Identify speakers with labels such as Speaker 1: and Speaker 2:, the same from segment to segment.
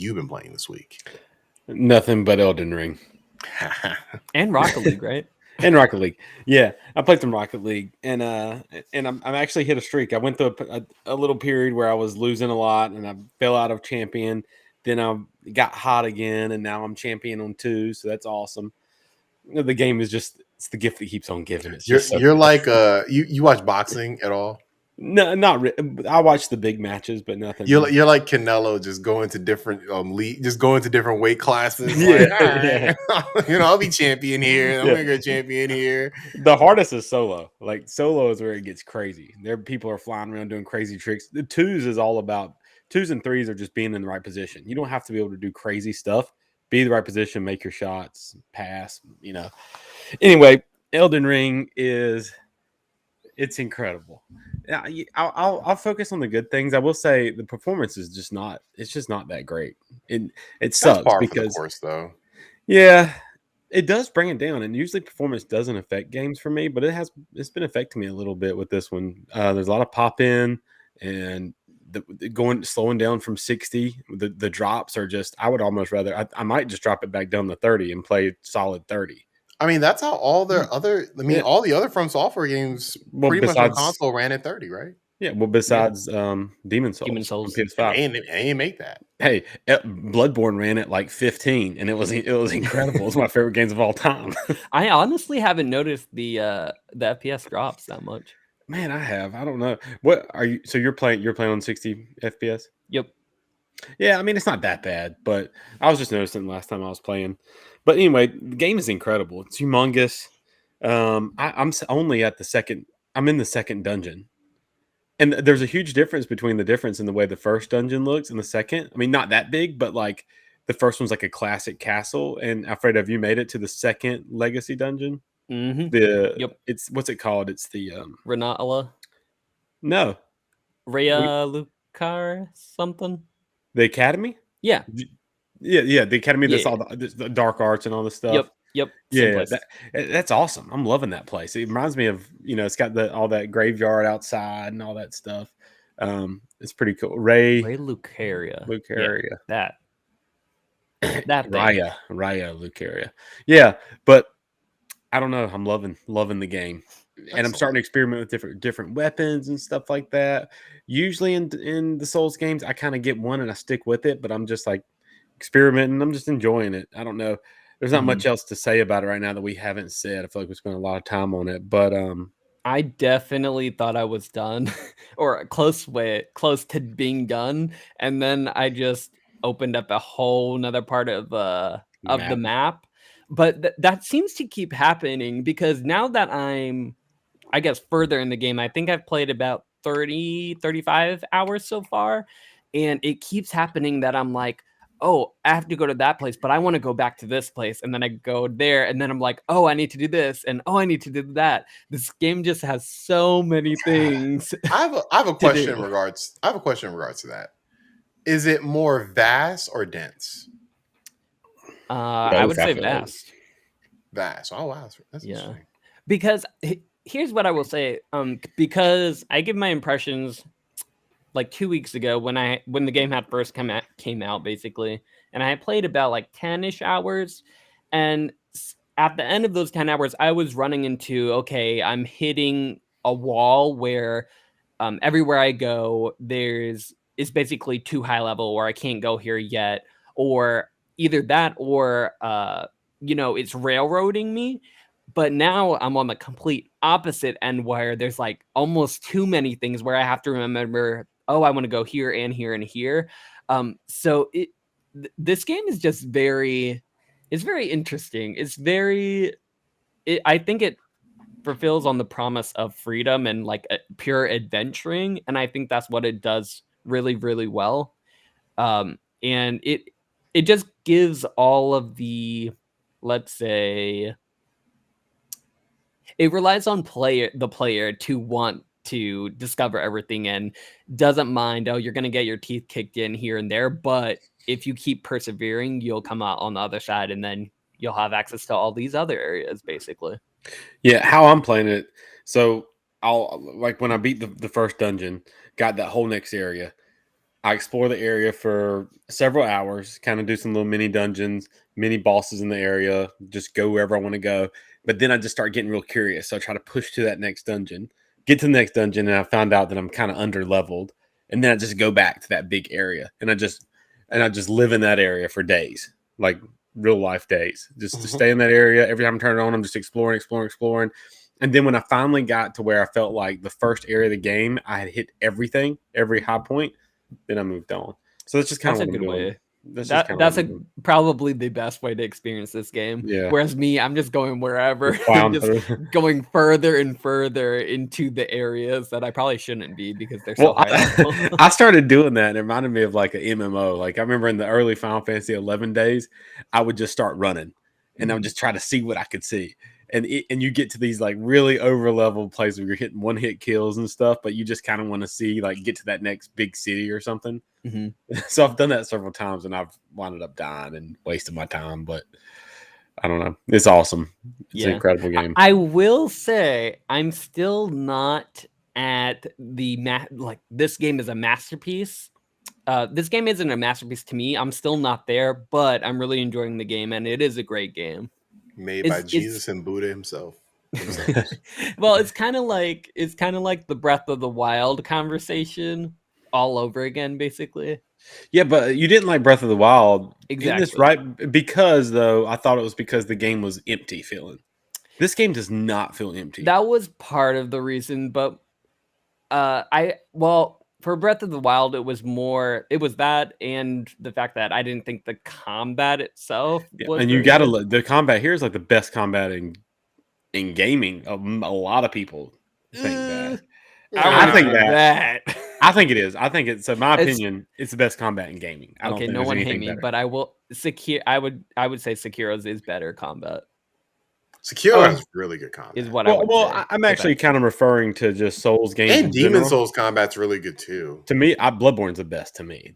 Speaker 1: you been playing this week?
Speaker 2: Nothing but Elden Ring.
Speaker 3: And Rocket League, right?
Speaker 2: And Rocket League. Yeah, I played some Rocket League, and I'm actually hit a streak. I went through a little period where I was losing a lot, and I fell out of champion. Then I got hot again, and now I'm champion on 2, so that's awesome. The game is it's the gift that keeps on giving. It's just
Speaker 1: You're
Speaker 2: so
Speaker 1: like you watch boxing at all?
Speaker 2: no, not I watch the big matches, but nothing.
Speaker 1: You're like Canelo, just going to different just going to different weight classes.
Speaker 2: Yeah,
Speaker 1: Like, all right, I'll be champion here. I'm
Speaker 2: Yeah.
Speaker 1: gonna go champion here.
Speaker 2: The hardest is solo. Like solo is where it gets crazy. There people are flying around doing crazy tricks. The 2s is all about 2s and 3s are just being in the right position. You don't have to be able to do crazy stuff. Be the right position, make your shots, pass. Anyway, Elden Ring it's incredible. I'll focus on the good things. I will say the performance is just not. It's just not that great. It sucks
Speaker 1: That's par
Speaker 2: because
Speaker 1: for the course, though.
Speaker 2: Yeah, it does bring it down, and usually performance doesn't affect games for me, but it's been affecting me a little bit with this one. There's a lot of pop in, and the slowing down from 60. The drops are just. I would almost rather. I might just drop it back down to 30 and play solid 30.
Speaker 1: I mean, that's how all their other. I mean,
Speaker 2: Yeah.
Speaker 1: all the other From Software games pretty much on console ran at 30, right?
Speaker 2: Yeah, well, besides Demon Souls,
Speaker 3: Demon Souls.
Speaker 2: on PS5.
Speaker 1: And they ain't make that.
Speaker 2: Hey, Bloodborne ran at like 15, and it was incredible. It's my favorite games of all time.
Speaker 3: I honestly haven't noticed the FPS drops that much.
Speaker 2: Man, I have. I don't know. What are you? So you're playing on 60 FPS?
Speaker 3: Yep.
Speaker 2: Yeah, I mean it's not that bad, but I was just noticing last time I was playing. But anyway, the game is incredible. It's humongous. I'm only at the second. I'm in the second dungeon. And there's a huge difference between the difference in the way the first dungeon looks and the second. I mean, not that big, but like the first one's like a classic castle. And Alfred, have you made it to the second legacy dungeon?
Speaker 3: Mm-hmm. Yep.
Speaker 2: It's what's it called? It's the
Speaker 3: Renala.
Speaker 2: No.
Speaker 3: Rhea Lucar something.
Speaker 2: The Academy?
Speaker 3: Yeah.
Speaker 2: Yeah. The Academy that's all the dark arts and all this stuff.
Speaker 3: Yep.
Speaker 2: Yeah, that's awesome. I'm loving that place. It reminds me of, it's got all that graveyard outside and all that stuff. It's pretty cool. Ray
Speaker 3: Lucaria.
Speaker 2: Yeah,
Speaker 3: that
Speaker 2: Raya Lucaria. Yeah, but I don't know. I'm loving the game. And I'm starting to experiment with different weapons and stuff like that. Usually in the Souls games, I kind of get one and I stick with it, but I'm just like experimenting. I'm just enjoying it. I don't know. There's not much else to say about it right now that we haven't said. I feel like we spent a lot of time on it, but
Speaker 3: I definitely thought I was done or close to being done, and then I just opened up a whole nother part of the map. But that seems to keep happening because now that I'm, I guess, further in the game, I think I've played about 35 hours so far, and it keeps happening that I'm like, oh, I have to go to that place, but I want to go back to this place. And then I go there, and then I'm like, oh, I need to do this, and oh, I need to do that. This game just has so many things.
Speaker 1: I have a question in regards to that. Is it more vast or dense?
Speaker 3: I would say vast.
Speaker 1: Vast. Oh wow, that's interesting.
Speaker 3: Because here's what I will say. Because I give my impressions like 2 weeks ago when the game had first came out basically, and I played about like 10-ish hours, and at the end of those 10 hours I was running into, okay, I'm hitting a wall where everywhere I go it's basically too high level, or I can't go here yet, or either that or it's railroading me. But now I'm on the complete opposite end where there's like almost too many things where I have to remember, oh, I want to go here and here and here. So this game is just it's very interesting. I think it fulfills on the promise of freedom and like pure adventuring. And I think that's what it does really, really well. And it just gives all of the, let's say, it relies on the player to want to discover everything and doesn't mind, oh, you're going to get your teeth kicked in here and there. But if you keep persevering, you'll come out on the other side, and then you'll have access to all these other areas, basically.
Speaker 2: Yeah, how I'm playing it. So I'll, like, when I beat the first dungeon, got that whole next area, I explore the area for several hours, kind of do some little mini dungeons, mini bosses in the area, just go wherever I want to go. But then I just start getting real curious. So I try to push to that next dungeon, get to the next dungeon, and I found out that I'm kind of under leveled. And then I just go back to that big area and I just live in that area for days, like real life days. Just to stay in that area. Every time I turn it on, I'm just exploring, exploring, exploring. And then when I finally got to where I felt like the first area of the game, I had hit everything, every high point, then I moved on. So that's just kind
Speaker 3: That's
Speaker 2: of
Speaker 3: a
Speaker 2: what I'm
Speaker 3: good
Speaker 2: doing.
Speaker 3: way.
Speaker 2: That's just kind of what
Speaker 3: That's
Speaker 2: I'm
Speaker 3: a
Speaker 2: doing.
Speaker 3: probably the best way to experience this game.
Speaker 2: Yeah.
Speaker 3: Whereas me, I'm just going wherever,
Speaker 2: Just plowing
Speaker 3: just
Speaker 2: through.
Speaker 3: going further and further into the areas that I probably shouldn't be because they're so
Speaker 2: Well,
Speaker 3: high level.
Speaker 2: I started doing that. And it reminded me of like an MMO. Like I remember in the early Final Fantasy 11 days, I would just start running and I would just try to see what I could see. And you get to these like really over level places where you're hitting one hit kills and stuff, but you just kind of want to see like get to that next big city or something.
Speaker 3: Mhm.
Speaker 2: So I've done that several times and I've wound up dying and wasting my time, but I don't know. It's awesome. It's an
Speaker 3: Yeah.
Speaker 2: incredible game.
Speaker 3: I will say I'm still not at the like this game is a masterpiece. This game isn't a masterpiece to me. I'm still not there, but I'm really enjoying the game and it is a great game.
Speaker 1: Made by
Speaker 3: It's
Speaker 1: Jesus and Buddha himself.
Speaker 3: well, it's kind of like the Breath of the Wild conversation all over again, basically.
Speaker 2: Yeah, but you didn't like Breath of the Wild. Isn't this
Speaker 3: Exactly.
Speaker 2: right? Because though, I thought it was because the game was empty feeling. This game does not feel empty.
Speaker 3: That was part of the reason, but for Breath of the Wild, it was that and the fact that I didn't think the combat itself
Speaker 2: Yeah,
Speaker 3: was
Speaker 2: and you
Speaker 3: very
Speaker 2: got
Speaker 3: good.
Speaker 2: to the combat here is like the best combat in gaming. A lot of people think that.
Speaker 3: I
Speaker 2: I
Speaker 3: wouldn't
Speaker 2: think
Speaker 3: say
Speaker 2: that.
Speaker 3: that.
Speaker 2: I think it is. I think it's, in my
Speaker 3: It's
Speaker 2: opinion, it's the best combat in gaming. I don't
Speaker 3: okay.
Speaker 2: think
Speaker 3: No
Speaker 2: there's
Speaker 3: one hate
Speaker 2: anything
Speaker 3: me,
Speaker 2: better.
Speaker 3: but I will secure. I would say Sekiro's is better combat.
Speaker 1: Sekiro has really good
Speaker 3: Is
Speaker 1: combat.
Speaker 3: what I would say.
Speaker 2: I'm actually kind of referring to just Souls games
Speaker 1: And
Speaker 2: in
Speaker 1: Demon
Speaker 2: general.
Speaker 1: Souls combat's really good too.
Speaker 2: To me, Bloodborne's the best. To me,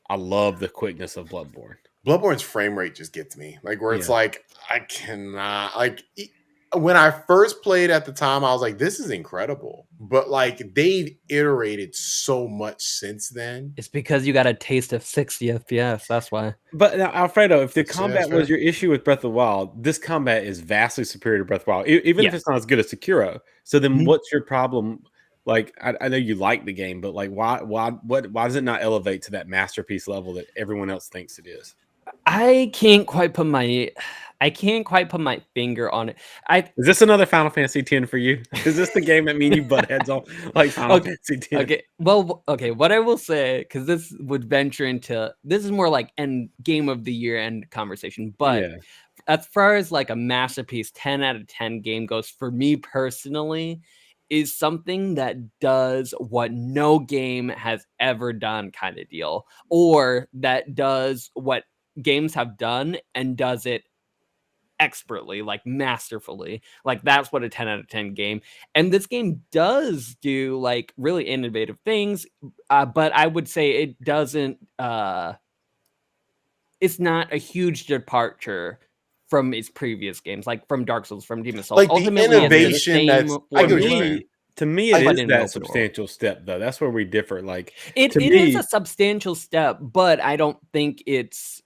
Speaker 2: I love the quickness of Bloodborne.
Speaker 1: Bloodborne's frame rate just gets me. Like where it's
Speaker 2: Yeah.
Speaker 1: like I cannot when I first played at the time, I was like, this is incredible. But like they've iterated so much since then.
Speaker 3: It's because you got a taste of 60 FPS. That's why.
Speaker 2: But now, Alfredo, if the
Speaker 1: That's
Speaker 2: combat
Speaker 1: fair.
Speaker 2: was your issue with Breath of the Wild, this combat is vastly superior to Breath of the Wild, even if
Speaker 3: Yeah.
Speaker 2: it's not as good as Sekiro. So then,
Speaker 3: Mhm.
Speaker 2: what's your problem? Like, I know you like the game, but like, why does it not elevate to that masterpiece level that everyone else thinks it is?
Speaker 3: I can't quite put my finger on it.
Speaker 2: Is this another Final Fantasy X for you? Is this the game that me and you butt heads on, like Final
Speaker 3: Okay,
Speaker 2: Fantasy X?
Speaker 3: okay. Well, okay. What I will say, because this would venture into this is more like end game of the year end conversation. But
Speaker 2: Yeah.
Speaker 3: as far as like a masterpiece, 10 out of 10 game goes for me personally, is something that does what no game has ever done, kind of deal, or that does what games have done and does it expertly, like masterfully. Like that's what a 10 out of 10 game. And this game does do like really innovative things, but I would say it doesn't it's not a huge departure from its previous games, like from Dark Souls, from Demon Souls.
Speaker 1: Like the
Speaker 3: Ultimately, it's the
Speaker 1: innovation
Speaker 3: same
Speaker 1: that's I
Speaker 2: To
Speaker 1: get what you're
Speaker 3: formula,
Speaker 1: saying.
Speaker 2: me, it
Speaker 3: but
Speaker 2: is
Speaker 3: in an
Speaker 2: that
Speaker 3: open world.
Speaker 2: substantial step, though. That's where we differ. Like
Speaker 3: It
Speaker 2: to
Speaker 3: is
Speaker 2: me,
Speaker 3: a substantial step, but I don't think it's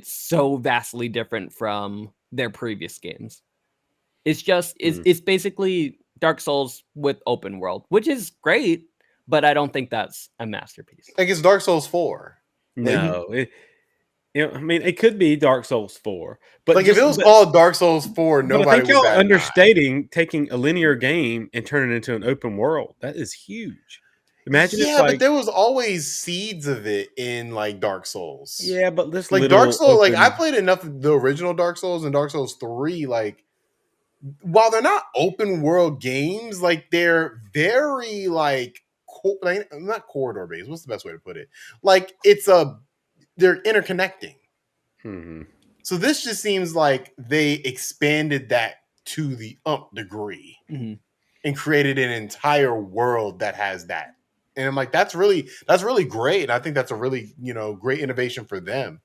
Speaker 3: so vastly different from their previous games. It's just it's basically Dark Souls with open world, which is great, but I don't think that's a masterpiece.
Speaker 1: Like it's Dark Souls 4. Like,
Speaker 2: no. I mean, it could be Dark Souls 4, but
Speaker 1: like if it was called Dark Souls 4,
Speaker 2: but I
Speaker 1: nobody
Speaker 2: think
Speaker 1: would
Speaker 2: y'all
Speaker 1: bat an eye.
Speaker 2: understating taking a linear game and turning it into an open world. That is huge. Imagine if
Speaker 1: Yeah, but
Speaker 2: like
Speaker 1: there was always seeds of it in like Dark Souls.
Speaker 2: yeah, but this
Speaker 1: Like Dark
Speaker 2: literal
Speaker 1: Souls, like I
Speaker 2: open.
Speaker 1: played enough of the original Dark Souls and Dark Souls 3, like while they're not open world games, like they're very like, like not corridor based. What's the best way to put it? Like they're interconnecting.
Speaker 2: Mhm.
Speaker 1: So this just seems like they expanded that to the degree
Speaker 3: Mhm.
Speaker 1: and created an entire world that has that. And I'm like, that's really great. And I think that's a really, great innovation for them.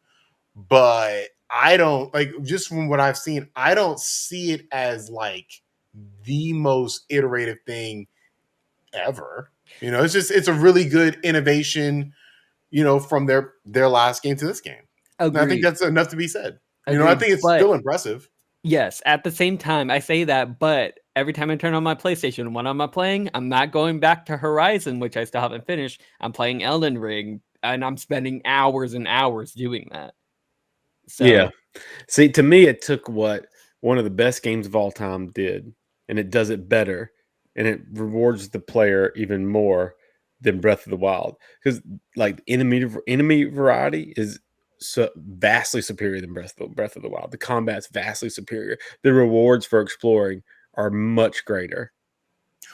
Speaker 1: But I don't like just from what I've seen, I don't see it as like the most iterative thing ever. You know, it's a really good innovation, you know, from their last game to this game. And I think
Speaker 3: Agreed.
Speaker 1: that's enough to be said. You know, I
Speaker 3: Agreed.
Speaker 1: think it's
Speaker 3: But
Speaker 1: still impressive.
Speaker 3: yes, at the same time, I say that, but every time I turn on my PlayStation, when I'm playing, I'm not going back to Horizon, which I still haven't finished. I'm playing Elden Ring, and I'm spending hours and hours doing that.
Speaker 2: Yeah.
Speaker 3: So
Speaker 2: See, to me, it took what one of the best games of all time did, and it does it better, and it rewards the player even more than Breath of the Wild. Because like enemy variety is so vastly superior than Breath of the Wild. The combat's vastly superior. The rewards for exploring are much greater.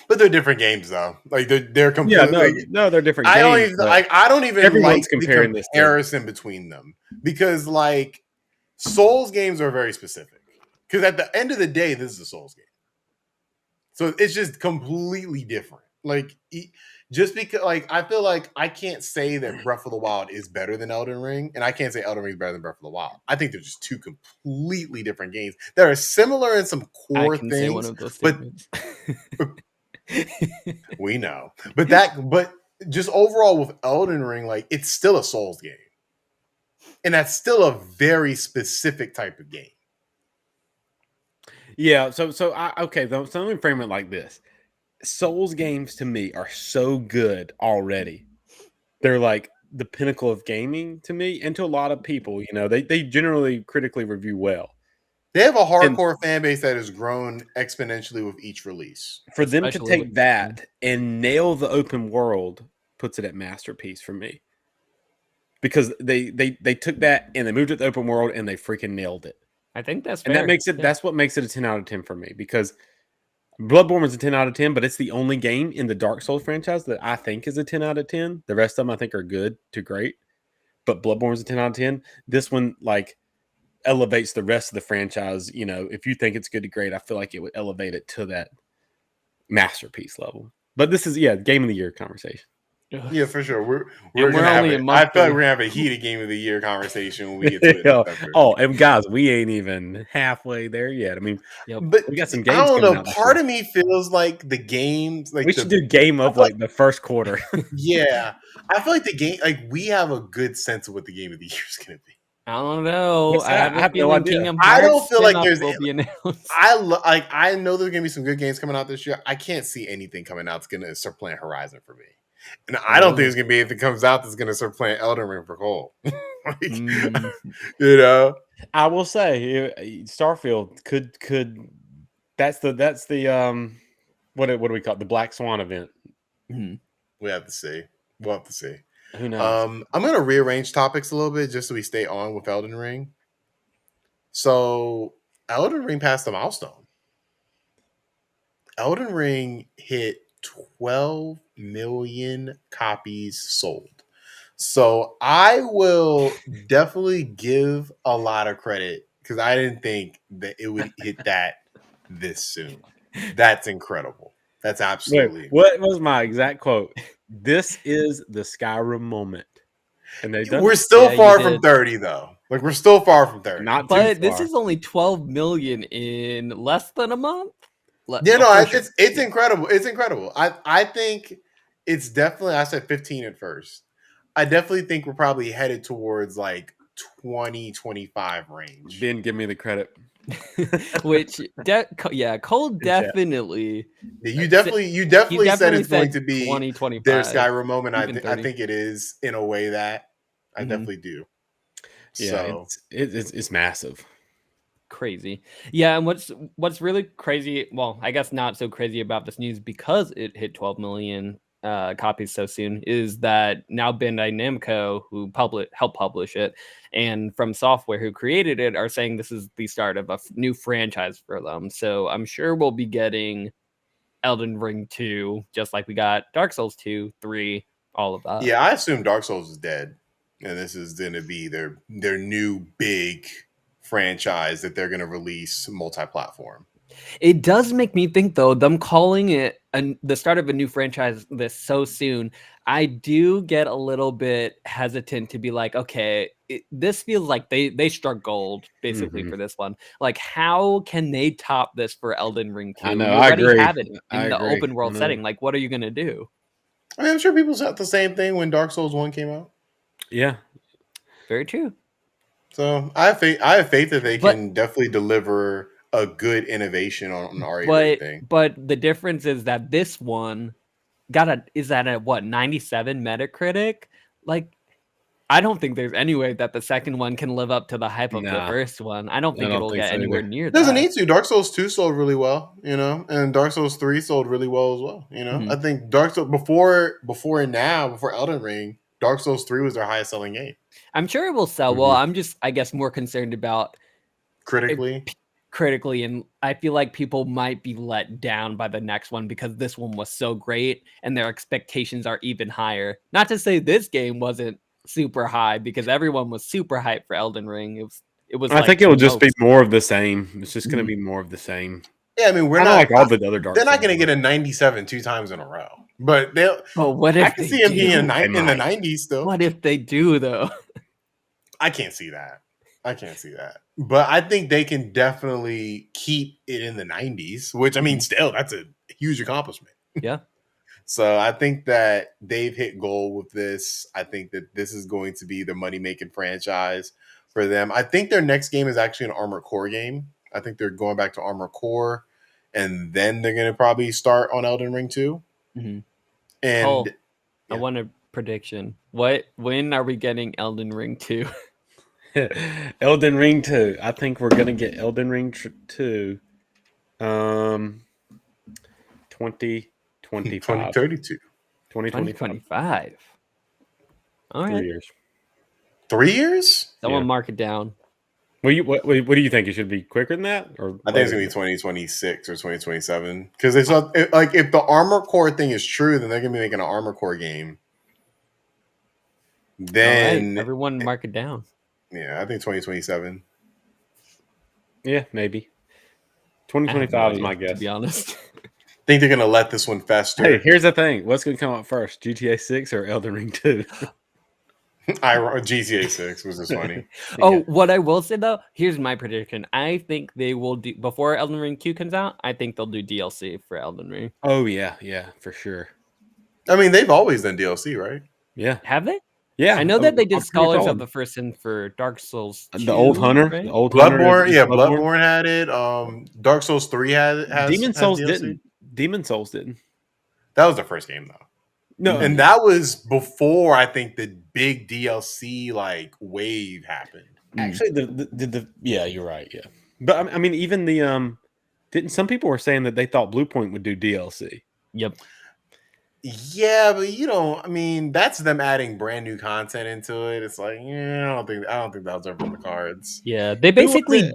Speaker 1: But they're different games though. Like they're
Speaker 2: Yeah,
Speaker 1: completely
Speaker 2: no,
Speaker 1: like,
Speaker 2: no, they're different games, but
Speaker 1: I don't even
Speaker 2: everyone's
Speaker 1: like the
Speaker 2: comparing this to.
Speaker 1: comparison between them because like Souls games are very specific. Because at the end of the day, this is a Souls game. So it's just completely different. Like just because like I feel like I can't say that Breath of the Wild is better than Elden Ring, and I can't say Elden Ring is better than Breath of the Wild. I think they're just two completely different games that are similar in some
Speaker 3: I
Speaker 1: core
Speaker 3: can say one
Speaker 1: things,
Speaker 3: of those
Speaker 1: but
Speaker 3: statements.
Speaker 1: we know. But just overall with Elden Ring, like it's still a Souls game. And that's still a very specific type of game.
Speaker 2: Yeah, okay, so let me frame it like this. Souls games to me are so good already. They're like the pinnacle of gaming to me and to a lot of people, you know. They generally critically review well.
Speaker 1: They have a
Speaker 2: And
Speaker 1: hardcore fan base that has grown exponentially with each release.
Speaker 2: for them to
Speaker 3: Especially with
Speaker 2: take that and nail the open world puts it at masterpiece for me. Because they took that and they moved it to open world and they freaking nailed it.
Speaker 3: I think that's
Speaker 2: And that
Speaker 3: fair.
Speaker 2: makes it
Speaker 3: Yeah.
Speaker 2: that's what makes it a 10 out of 10 for me because Bloodborne was a 10 out of 10, but it's the only game in the Dark Souls franchise that I think is a 10 out of 10. The rest of them I think are good to great, but Bloodborne is a 10 out of 10. This one, like, elevates the rest of the franchise. You know, if you think it's good to great, I feel like it would elevate it to that masterpiece level. But this is, yeah, game of the year conversation.
Speaker 1: Yeah, for sure. We're
Speaker 3: And
Speaker 1: gonna
Speaker 3: we're
Speaker 1: have
Speaker 3: only
Speaker 1: it.
Speaker 3: a
Speaker 1: I
Speaker 3: month
Speaker 1: feel like
Speaker 3: away.
Speaker 1: we're gonna have a heated game of the year conversation when we get to it in February.
Speaker 2: Oh, and guys, we ain't even halfway there yet. I mean,
Speaker 3: Yep.
Speaker 1: But
Speaker 2: we got some
Speaker 1: I
Speaker 2: games
Speaker 1: don't
Speaker 2: coming
Speaker 1: know.
Speaker 2: out this
Speaker 1: Part
Speaker 2: year.
Speaker 1: of me feels like the games,
Speaker 2: We
Speaker 1: like
Speaker 2: should
Speaker 1: the
Speaker 2: do game
Speaker 1: I
Speaker 2: of
Speaker 1: feel like,
Speaker 2: like the first quarter.
Speaker 1: yeah, I feel like the game, like we have a good sense of what the game of the year is gonna be.
Speaker 3: I don't know.
Speaker 2: What's
Speaker 3: I
Speaker 2: that?
Speaker 3: have
Speaker 2: I
Speaker 3: a
Speaker 2: have no
Speaker 3: feeling
Speaker 2: idea.
Speaker 3: Kingdom
Speaker 1: I don't
Speaker 3: Hearts
Speaker 1: feel like
Speaker 3: spin-off
Speaker 1: there's.
Speaker 3: will be announced.
Speaker 1: I know there's gonna be some good games coming out this year. I can't see anything coming out that's gonna supplant Horizon for me, and I don't think there's gonna be anything comes out that's gonna supplant Elden Ring for Cole. Like,
Speaker 3: Mm.
Speaker 1: you know,
Speaker 2: I will say, Starfield could that's the what do we call it? The Black Swan event?
Speaker 3: Mhm.
Speaker 1: we have to see. We'll have to see.
Speaker 2: Who knows?
Speaker 1: I'm gonna rearrange topics a little bit just so we stay on with Elden Ring. So Elden Ring passed a milestone. Elden Ring hit 12 million copies sold. So I will definitely give a lot of credit because I didn't think that it would hit that this soon. That's incredible. That's
Speaker 2: Wait,
Speaker 1: absolutely
Speaker 2: what was my exact quote? This is the Skyrim moment, and they've done
Speaker 1: We're
Speaker 2: it.
Speaker 1: still
Speaker 3: Yeah, you
Speaker 1: far from
Speaker 3: did.
Speaker 1: 30 though. Like we're still far from 30.
Speaker 2: Not too
Speaker 3: But this
Speaker 2: far.
Speaker 3: is only 12 million in less than a month.
Speaker 1: Yeah, no,
Speaker 3: For sure.
Speaker 1: it's
Speaker 3: Yeah.
Speaker 1: incredible. It's incredible. I think it's definitely. I said 15 at first. I definitely think we're probably headed towards like 20-25 range.
Speaker 2: Ben, give me the credit.
Speaker 3: Which, yeah, Cole
Speaker 2: In chat.
Speaker 1: Yeah,
Speaker 3: definitely.
Speaker 1: you
Speaker 3: s-
Speaker 1: definitely
Speaker 3: He
Speaker 1: said
Speaker 3: definitely
Speaker 1: it's going
Speaker 3: said
Speaker 1: to be
Speaker 3: 20,
Speaker 1: their
Speaker 3: 25,
Speaker 1: Skyrim moment.
Speaker 3: even
Speaker 1: I
Speaker 3: 30.
Speaker 1: think it is in a way that I
Speaker 3: Mhm.
Speaker 1: definitely do.
Speaker 2: Yeah,
Speaker 1: So
Speaker 2: it's massive.
Speaker 3: Crazy. Yeah, and what's really crazy, well, I guess not so crazy about this news because it hit 12 million copies so soon, is that now Bandai Namco, who helped publish it, and From Software, who created it, are saying this is the start of a new franchise for them. So I'm sure we'll be getting Elden Ring 2, just like we got Dark Souls 2, 3, all of that.
Speaker 1: yeah, I assume Dark Souls is dead, and this is going to be their new big franchise that they're going to release multi-platform.
Speaker 3: It does make me think, though, them calling it the start of a new franchise this so soon. I do get a little bit hesitant to be like, okay, this feels like they struck gold basically
Speaker 2: Mhm.
Speaker 3: for this one. Like, how can they top this for Elden Ring 2?
Speaker 2: I know.
Speaker 3: You
Speaker 2: I
Speaker 3: already
Speaker 2: agree.
Speaker 3: have it
Speaker 2: I
Speaker 3: in the
Speaker 2: agree.
Speaker 3: open
Speaker 2: I
Speaker 3: world
Speaker 2: know.
Speaker 3: setting. Like, what are you gonna do?
Speaker 1: I mean, I'm sure people said the same thing when Dark Souls 1 came out.
Speaker 2: Yeah,
Speaker 3: Very true.
Speaker 1: So I have faith that they
Speaker 3: But
Speaker 1: can definitely deliver a good innovation on the RE
Speaker 3: but
Speaker 1: rating.
Speaker 3: but the difference is that this one is at a what 97 Metacritic. Like I don't think there's any way that the second one can live up to the hype of the
Speaker 2: nah,
Speaker 3: first one. I don't
Speaker 2: I
Speaker 3: think
Speaker 2: don't
Speaker 3: it'll
Speaker 2: think
Speaker 3: get
Speaker 2: so
Speaker 3: anywhere
Speaker 2: either.
Speaker 3: near
Speaker 1: Doesn't
Speaker 3: that.
Speaker 1: need to. Dark Souls 2 sold really well, and Dark Souls 3 sold really well as well.
Speaker 3: Mhm.
Speaker 1: I think Dark Souls before Elden Ring, Dark Souls 3 was their highest selling game
Speaker 3: I'm sure it will sell well. I'm just, I guess, more concerned about
Speaker 1: critically.
Speaker 3: critically, and I feel like people might be let down by the next one because this one was so great and their expectations are even higher. Not to say this game wasn't super high because everyone was super hyped for Elden Ring. It was
Speaker 2: I
Speaker 3: like
Speaker 2: think
Speaker 3: the
Speaker 2: it'll just be
Speaker 3: most.
Speaker 2: more of the same. It's just going to
Speaker 3: Mhm.
Speaker 2: be more of the same.
Speaker 1: Yeah, I mean, we're
Speaker 2: Kind of
Speaker 1: not.
Speaker 2: like all the other Dark
Speaker 1: They're not
Speaker 2: Souls.
Speaker 1: going to get a 97 two times in a row, but
Speaker 3: But what
Speaker 1: I
Speaker 3: if
Speaker 1: can
Speaker 3: they
Speaker 1: see him being
Speaker 3: do?
Speaker 2: They
Speaker 1: in the
Speaker 2: might.
Speaker 1: 90s still.
Speaker 3: What if they do though?
Speaker 1: I can't see that. But I think they can definitely keep it in the 90s, which I mean, still, that's a huge accomplishment.
Speaker 3: Yeah.
Speaker 1: So I think that they've hit goal with this. I think that this is going to be the money making franchise for them. I think their next game is actually an Armored Core game. I think they're going back to Armored Core, and then they're going to probably start on Elden Ring 2.
Speaker 3: Mhm.
Speaker 1: And
Speaker 3: Cole, I
Speaker 1: yeah.
Speaker 3: want a prediction. When are we getting Elden Ring 2?
Speaker 2: Elden Ring 2. I think we're going to get Elden Ring 2 2025.
Speaker 1: 2032.
Speaker 2: 2025.
Speaker 3: 2025. All
Speaker 2: 3
Speaker 3: right.
Speaker 2: years.
Speaker 1: 3 years?
Speaker 3: Someone
Speaker 2: Yeah.
Speaker 3: mark it down.
Speaker 2: What do you think? It should be quicker than that or
Speaker 1: I think it's
Speaker 2: later?
Speaker 1: gonna be 2026 or 2027 because they saw like if the Armor Core thing is true, then they're gonna be making an Armor Core game.
Speaker 3: All right.
Speaker 1: Then
Speaker 3: Everyone mark it down.
Speaker 1: yeah, I think 2027.
Speaker 2: Yeah, maybe.
Speaker 3: I have no
Speaker 2: 2025 is
Speaker 3: idea,
Speaker 2: my
Speaker 3: to be
Speaker 2: guess.
Speaker 3: honest.
Speaker 1: Think they're gonna let this one
Speaker 2: Hey,
Speaker 1: fester.
Speaker 2: here's the thing. What's going to come out first? GTA 6 or Elden Ring 2?
Speaker 1: GTA 6 was just funny.
Speaker 3: Oh,
Speaker 2: Yeah.
Speaker 3: what I will say though, here's my prediction. I think they will do before Elden Ring 2 comes out. I think they'll do DLC for Elden Ring.
Speaker 2: Oh, yeah, for sure.
Speaker 1: I mean, they've always done DLC, right?
Speaker 2: Yeah.
Speaker 3: Have they?
Speaker 2: Yeah.
Speaker 3: I know that they did
Speaker 2: I'm pretty
Speaker 3: Scholars of
Speaker 2: recall.
Speaker 3: the First Sin for Dark Souls 2,
Speaker 2: The old hunter.
Speaker 3: right?
Speaker 2: The old hunter is Bloodborne.
Speaker 1: Bloodborne had it. Dark Souls 3
Speaker 2: Demon
Speaker 1: has
Speaker 2: Souls
Speaker 1: DLC.
Speaker 2: didn't. Demon Souls didn't.
Speaker 1: That was the first game though.
Speaker 2: No,
Speaker 1: And that was before I think the big DLC like wave happened.
Speaker 2: actually, yeah, you're right. Yeah, but I mean, even the didn't some people were saying that they thought Bluepoint would do DLC?
Speaker 3: Yep.
Speaker 1: Yeah, but I mean, that's them adding brand new content into it. It's like, yeah, I don't think that was ever on the cards.
Speaker 3: Yeah,
Speaker 2: Who was it?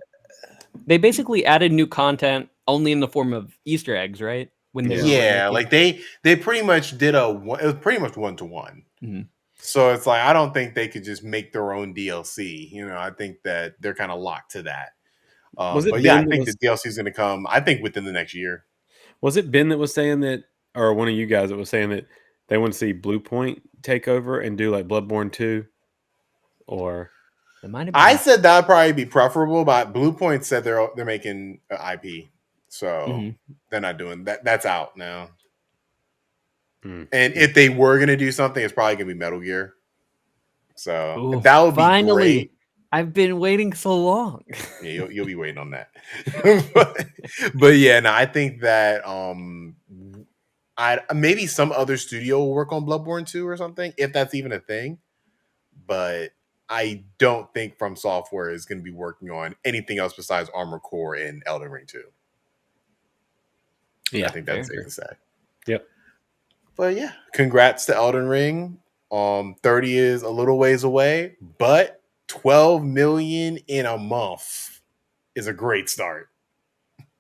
Speaker 3: they basically added new content only in the form of Easter eggs, right? When they were
Speaker 1: Yeah,
Speaker 3: remaking.
Speaker 1: like they pretty much did it was pretty much 1-to-1.
Speaker 3: Mhm.
Speaker 1: So it's like I don't think they could just make their own DLC. I think that they're kind of locked to that.
Speaker 2: Was it
Speaker 1: But yeah, I
Speaker 2: Ben that
Speaker 1: think the
Speaker 2: was?
Speaker 1: DLC is going to come. I think within the next year.
Speaker 2: Was it Ben that was saying that, or one of you guys that was saying that they want to see Bluepoint take over and do like Bloodborne 2, or
Speaker 3: It might have
Speaker 1: I
Speaker 3: been.
Speaker 1: said that'd probably be preferable, but Bluepoint said they're making an IP, so
Speaker 3: Mhm.
Speaker 1: they're not doing that. That's out now.
Speaker 2: Hmm.
Speaker 1: And if they were going to do something, it's probably going to be Metal Gear. So
Speaker 3: Ooh,
Speaker 1: that would be
Speaker 3: finally.
Speaker 1: great.
Speaker 3: I've been waiting so long.
Speaker 1: Yeah, you'll be waiting on that. but yeah, no, I think that I maybe some other studio will work on Bloodborne 2 or something, if that's even a thing. But I don't think From Software is going to be working on anything else besides Armor Core and Elden Ring 2.
Speaker 2: yeah,
Speaker 1: I think that's safe to say.
Speaker 2: Yep.
Speaker 1: But yeah, congrats to Elden Ring. 30 is a little ways away, but 12 million in a month is a great start.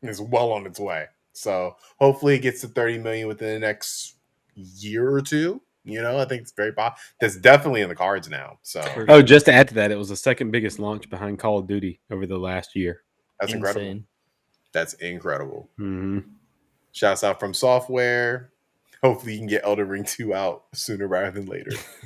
Speaker 1: It's well on its way. So hopefully it gets to 30 million within the next year or two. I think it's very possible. That's definitely in the cards now. So
Speaker 2: Oh, just to add to that, it was the second biggest launch behind Call of Duty over the last year.
Speaker 1: that's incredible.
Speaker 3: Insane.
Speaker 1: That's incredible.
Speaker 2: Mm-hmm.
Speaker 1: Shouts out From Software. Hopefully you can get Elden Ring 2 out sooner rather than later.